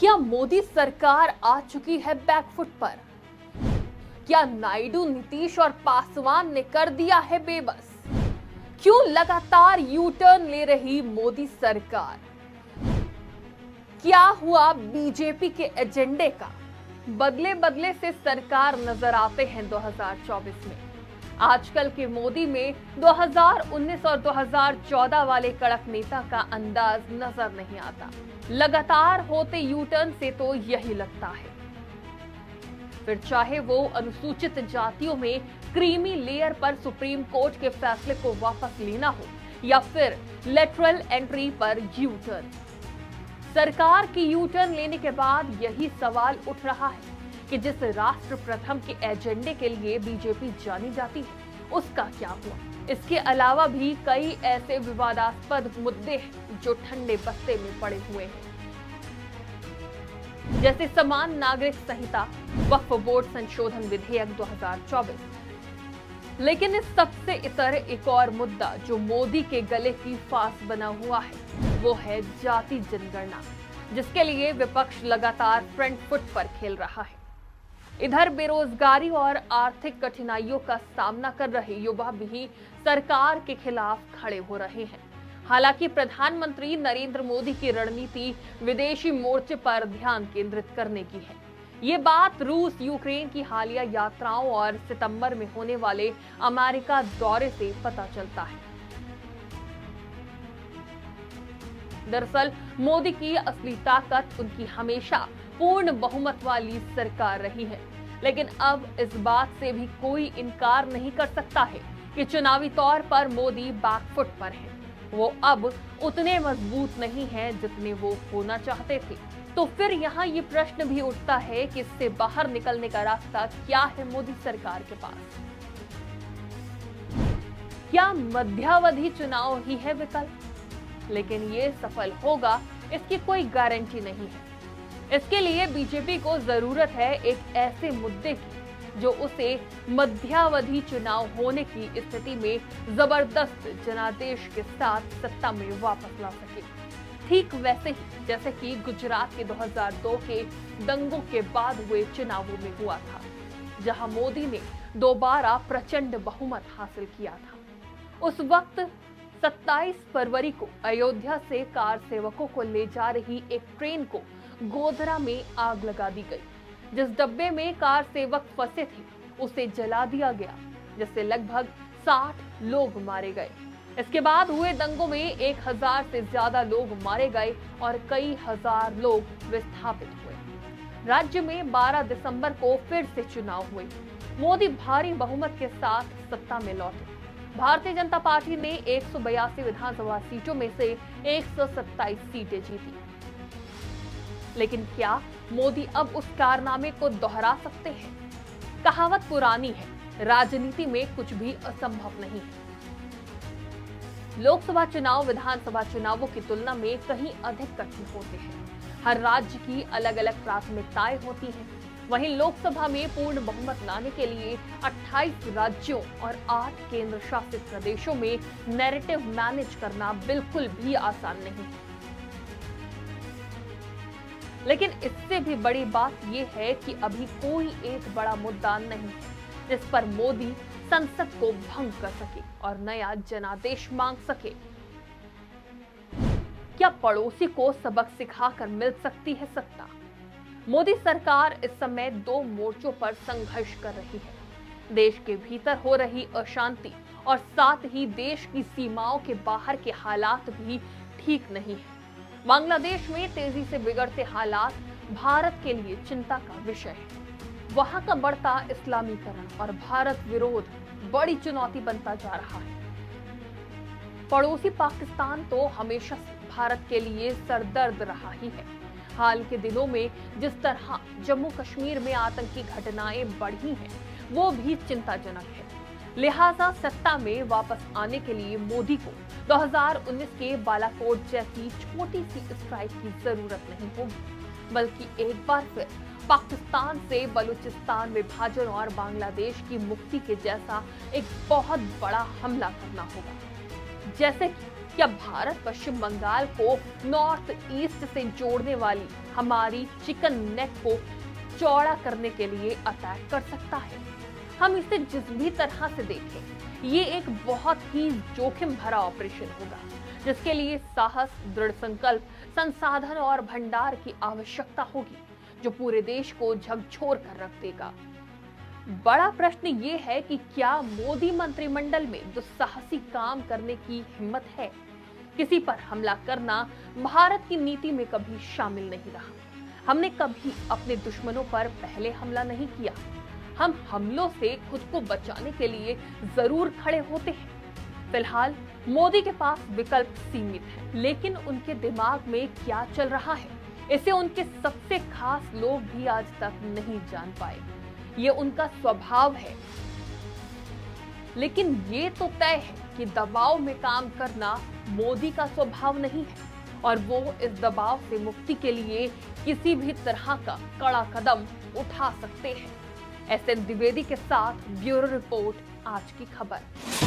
क्या मोदी सरकार आ चुकी है बैकफुट पर? क्या नायडू, नीतीश और पासवान ने कर दिया है बेबस? क्यों लगातार यू टर्न ले रही मोदी सरकार? क्या हुआ बीजेपी के एजेंडे का? बदले बदले से सरकार नजर आते हैं 2024 में। आजकल के मोदी में 2019 और 2014 वाले कड़क नेता का अंदाज नजर नहीं आता। लगातार होते यू टर्न से तो यही लगता है। फिर चाहे वो अनुसूचित जातियों में क्रीमी लेयर पर सुप्रीम कोर्ट के फैसले को वापस लेना हो या फिर लेटरल एंट्री पर यू टर्न। सरकार की यू टर्न लेने के बाद यही सवाल उठ रहा है कि जिस राष्ट्र प्रथम के एजेंडे के लिए बीजेपी जानी जाती है उसका क्या हुआ। इसके अलावा भी कई ऐसे विवादास्पद मुद्दे हैं जो ठंडे बस्ते में पड़े हुए हैं, जैसे समान नागरिक संहिता, वक्फ बोर्ड संशोधन विधेयक 2024। लेकिन इस सबसे इतर एक और मुद्दा जो मोदी के गले की फांस बना हुआ है वो है जाति जनगणना, जिसके लिए विपक्ष लगातार फ्रंट फुट पर खेल रहा है। इधर बेरोजगारी और आर्थिक कठिनाइयों का सामना कर रहे युवा भी सरकार के खिलाफ खड़े हो रहे हैं। हालांकि प्रधानमंत्री नरेंद्र मोदी की रणनीति विदेशी मोर्चे पर ध्यान केंद्रित करने की है। ये बात रूस यूक्रेन की हालिया यात्राओं और सितंबर में होने वाले अमेरिका दौरे से पता चलता है। दरअसल मोदी की असली ताकत उनकी हमेशा पूर्ण बहुमत वाली सरकार रही है, लेकिन अब इस बात से भी कोई इनकार नहीं कर सकता है कि चुनावी तौर पर मोदी बैकफुट पर है। वो अब उतने मजबूत नहीं हैं जितने वो होना चाहते थे। तो फिर यहाँ ये प्रश्न भी उठता है कि इससे बाहर निकलने का रास्ता क्या है मोदी सरकार के पास? क्या मध्यावधि चुनाव ही है विकल्प? लेकिन ये सफल होगा इसकी कोई गारंटी नहीं है। इसके लिए बीजेपी को जरूरत है एक ऐसे मुद्दे की जो उसे मध्यावधि चुनाव होने की स्थिति में जबरदस्त जनादेश के साथ सत्ता में वापस ला सके। ठीक वैसे ही जैसे कि गुजरात के 2002 के दंगों के बाद हुए चुनावों में हुआ था, जहां मोदी ने दोबारा प्रचंड बहुमत हासिल किया था। उस वक्त 27 फरवरी को अयोध्या से कार सेवकों को ले जा रही एक ट्रेन को गोधरा में आग लगा दी गई। जिस डब्बे में कार सेवक फंसे थे उसे जला दिया गया, जिससे लगभग 60 लोग मारे गए। इसके बाद हुए दंगों में 1000 से ज्यादा लोग मारे गए और कई हजार लोग विस्थापित हुए। राज्य में 12 दिसंबर को फिर से चुनाव हुए। मोदी भारी बहुमत के साथ सत्ता में लौटे। भारतीय जनता पार्टी ने 182 विधानसभा सीटों में से 127 सीटें जीती। लेकिन क्या मोदी अब उस कारनामे को दोहरा सकते हैं? कहावत पुरानी है, राजनीति में कुछ भी असंभव नहीं है। लोकसभा चुनाव विधानसभा चुनावों की तुलना में कहीं अधिक कठिन होते हैं। हर राज्य की अलग अलग प्राथमिकताएं होती हैं। वहीं लोकसभा में पूर्ण बहुमत लाने के लिए 28 राज्यों और 8 केंद्र शासित प्रदेशों में नैरेटिव मैनेज करना बिल्कुल भी आसान नहीं है। लेकिन इससे भी बड़ी बात यह है कि अभी कोई एक बड़ा मुद्दा नहीं है जिस पर मोदी संसद को भंग कर सके और नया जनादेश मांग सके। क्या पड़ोसी को सबक सिखाकर मिल सकती है सत्ता? मोदी सरकार इस समय 2 मोर्चों पर संघर्ष कर रही है। देश के भीतर हो रही अशांति और साथ ही देश की सीमाओं के बाहर के हालात भी ठीक नहीं है। बांग्लादेश में तेजी से बिगड़ते हालात भारत के लिए चिंता का विषय है। वहां का बढ़ता इस्लामीकरण और भारत विरोध बड़ी चुनौती बनता जा रहा है। पड़ोसी पाकिस्तान तो हमेशा से भारत के लिए सरदर्द रहा ही है। हाल के दिनों में जिस तरह जम्मू कश्मीर में आतंकी घटनाएं बढ़ी हैं, वो भी चिंताजनक है। लिहाजा सत्ता में वापस आने के लिए मोदी को 2019 के बालाकोट जैसी छोटी सी स्ट्राइक की जरूरत नहीं होगी, बल्कि एक बार फिर पाकिस्तान से बलूचिस्तान विभाजन और बांग्लादेश की मुक्ति के जैसा एक बहुत बड़ा हमला करना होगा। जैसे क्या भारत पश्चिम बंगाल को नॉर्थ ईस्ट से जोड़ने वाली हमारी चिकन नेक को चौड़ा करने के लिए अटैक कर सकता है? हम इसे जिस भी तरह से देखें, ये एक बहुत ही जोखिम भरा ऑपरेशन होगा, जिसके लिए साहस, दृढ़ संकल्प, संसाधन और भंडार की आवश्यकता होगी, जो पूरे देश को झकझोर कर रख देगा। बड़ा प्रश्न ये है कि क्या मोदी मंत्रिमंडल में दुस्साहसी काम करने की हिम्मत है? किसी पर हमला करना भारत की नीति में कभी शामिल नहीं रहा। हमने कभी अपने दुश्मनों पर पहले हमला नहीं किया। हम हमलों से खुद को बचाने के लिए जरूर खड़े होते हैं। फिलहाल मोदी के पास विकल्प सीमित है, लेकिन उनके दिमाग में क्या चल रहा है, इसे उनके सबसे खास लोग भी आज तक नहीं जान पाए। ये उनका स्वभाव है, लेकिन ये तो तय है कि दबाव में काम करना मोदी का स्वभाव नहीं है और वो इस दबाव से मुक्ति के लिए किसी भी तरह का कड़ा कदम उठा सकते हैं। एसएन द्विवेदी के साथ ब्यूरो रिपोर्ट, आज की खबर।